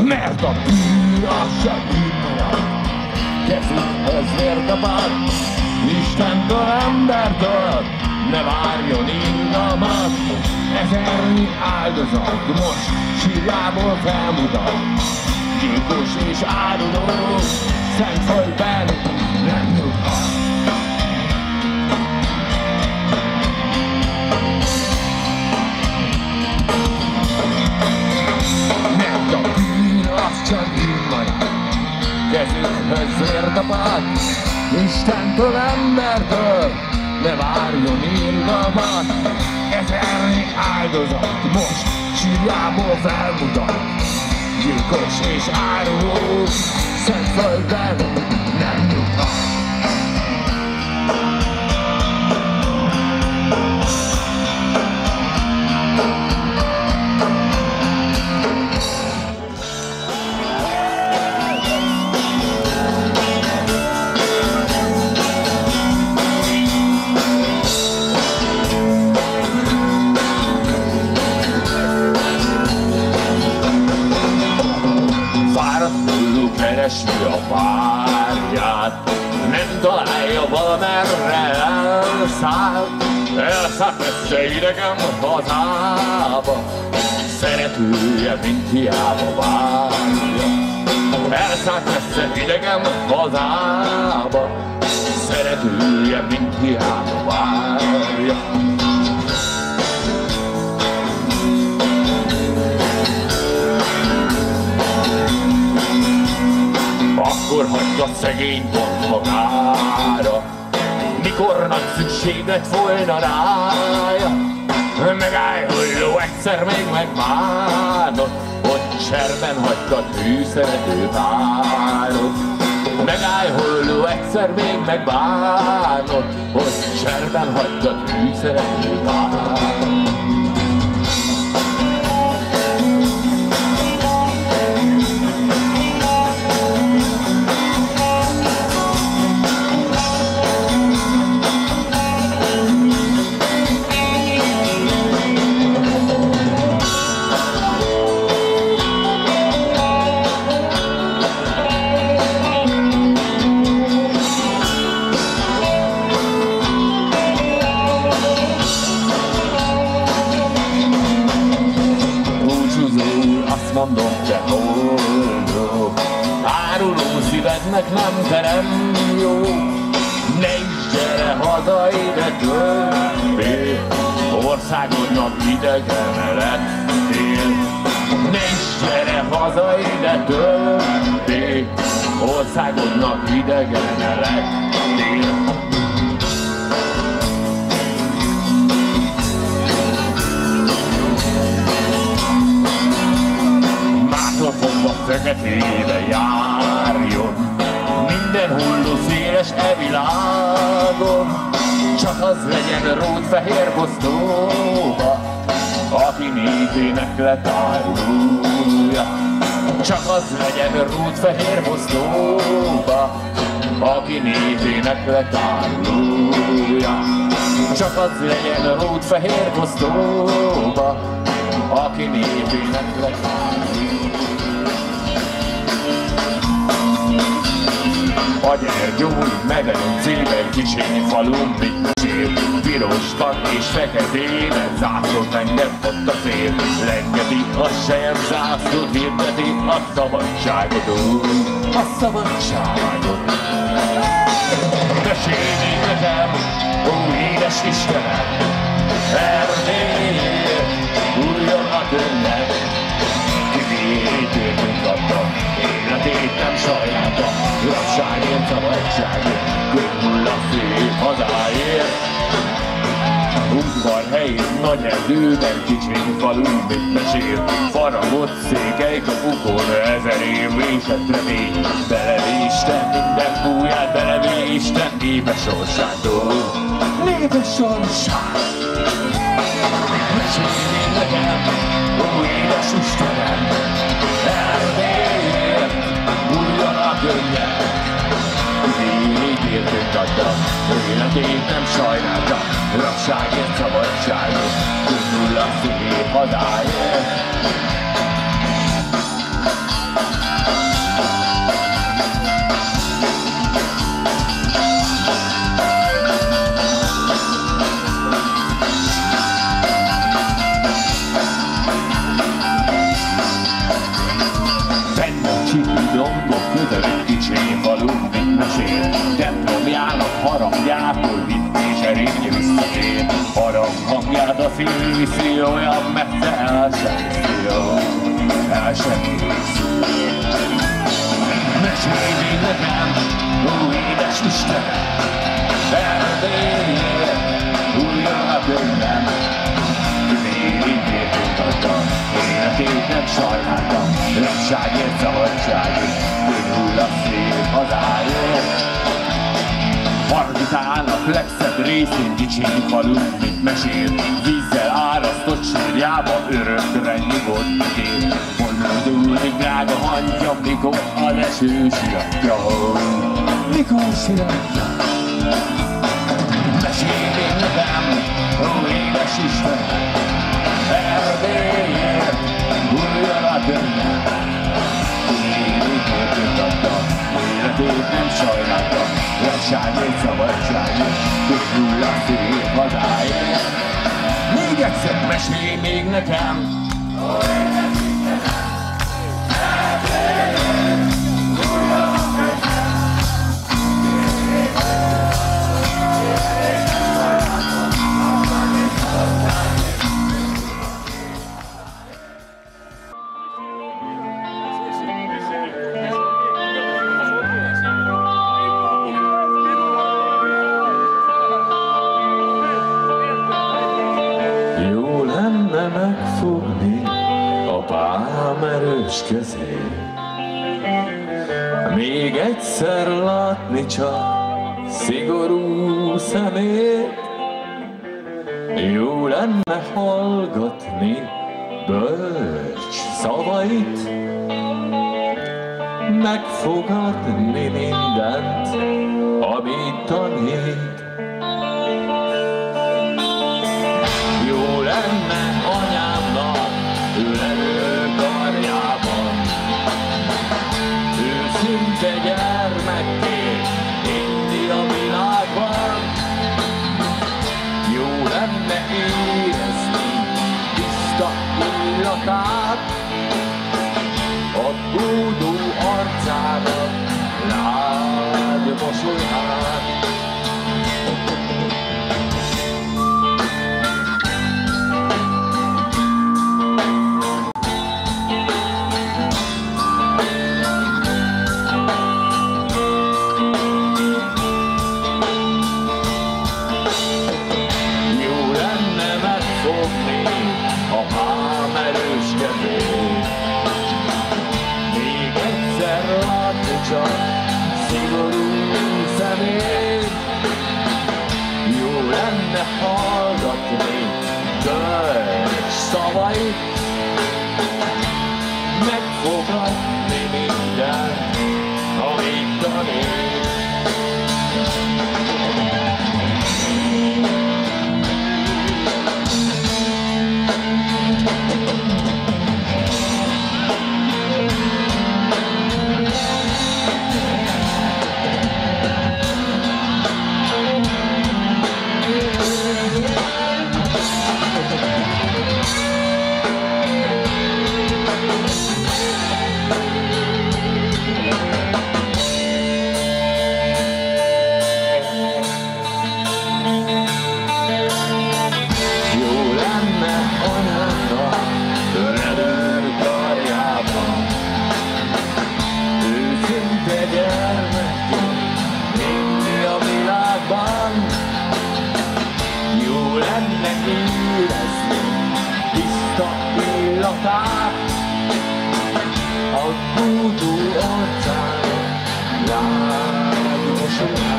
Mert a bűn az csak bűn marad, kezükhez vértapad, Istentől, embertől, ne várjon irgalmat. Ezernyi áldozat most sírjából felmutat, gyilkos és áruló szent földben nem nyughat. Mert a bűn az csak bűn marad, kezükhöz vértapad, Istentől, embertől, ne várjon irgalmat. Ezernyi áldozat most sírjából felmutat, gyilkos és áruló szent földben nem nyughat. Keresni a párját, nem találja, valamerre elszáll. Elszállt messze idegen hazába, szeretője mint hiába várja. Elszállt messze idegen hazába, szeretője mint hiába várja. Akkor hagyta szegény pont magára, mikor nagy szükség lett volna rája. Megálló egyszer még megbánott, hogy cserben hagyta tűszerető párot. Megálló egyszer még megbánott, hogy cserben hagyta tűszerető párot. Mondom, te boldog, áruló szívednek nem terem jó. Ne is gyere haza ide többé, országodnak idegen lettél. Ne is gyere haza ide többé, országodnak idegen lettél. Fogva feketébe járjon minden hulló széles e világon, csak az legyen rótfehér posztóba, aki névének lett árulója. Csak az legyen rótfehér posztóba, aki névének lett árulója. Csak az legyen rótfehér posztóba, aki névének lett árulója. A gyergyói medencében kicsiny falun picsén, pirosban és feketénen zászlót engem ott a szél. Lengeti a sejem zászlót, hirdeti a szabadságot, a szabadságot. Mesélj nekem, ó édes Istenem, Erdélyért újjon a könnyed. Kivétértünk adta, életét nem sajátja, igazságért, szabadságért, könnyül a szép hazáért. Udvar helyén nagy erdőben kicsiny falun mit mesél, faragott székely kapukon 1000 év vésett remény. Belevéstem minden búját, belevéstem népes sorsától, népes sorsát. Mesélj nekem, ó édes Istenem, Erdélyért újjon a könnyed. Így értünk adta, életét nem sajnálta, igazságért, szabadságért, könnyül a szép hazáért. Csikli dombok között egy kicsi falu, mit mesél? Templomjának harangjától vitt és erénye visszatér. Harang hangját a szív viszi, olyan messze el sem viszi. Mesélj még nekem, ó édes Isten, Erdélyért, újra a bőrben. Végigért mutattam, életét nem sajnáltam, rabságért, szabadságért, kihull a szép hazáért. Margitálnak legszebb részén dicsérni falu, mint mesél. Vízzel árasztott sírjába örökre nyugodt él. Mondulni drága hangja, mikor az eső siratja. Mikor siratja? Mesélj még nekem, ó édes Isten, Erdélyért, újra a dönnem. Életét mutattam, életét nem sajnáltam, rabságért, szabadságért, kihull a szép hazáért. Még egyszer mesélj még nekem, ó édes Isten, Erdélyért, újra a dönnem. Jó lenne megfogni apám erős kezét, még egyszer látni csak szigorú szemét. Jó lenne hallgatni bölcs szavait, megfogadni mindent, amit tanít. Jó lenne anyámnak ölelő karjában, őszinte gyermekként inni a világban. Jó lenne érezni tiszta illatát, a búdó arcának lágy mosolyát. Hallgatni bölcs szavait, megfogadni mindent, amit tanít. A búdó arcára lágy mosoly.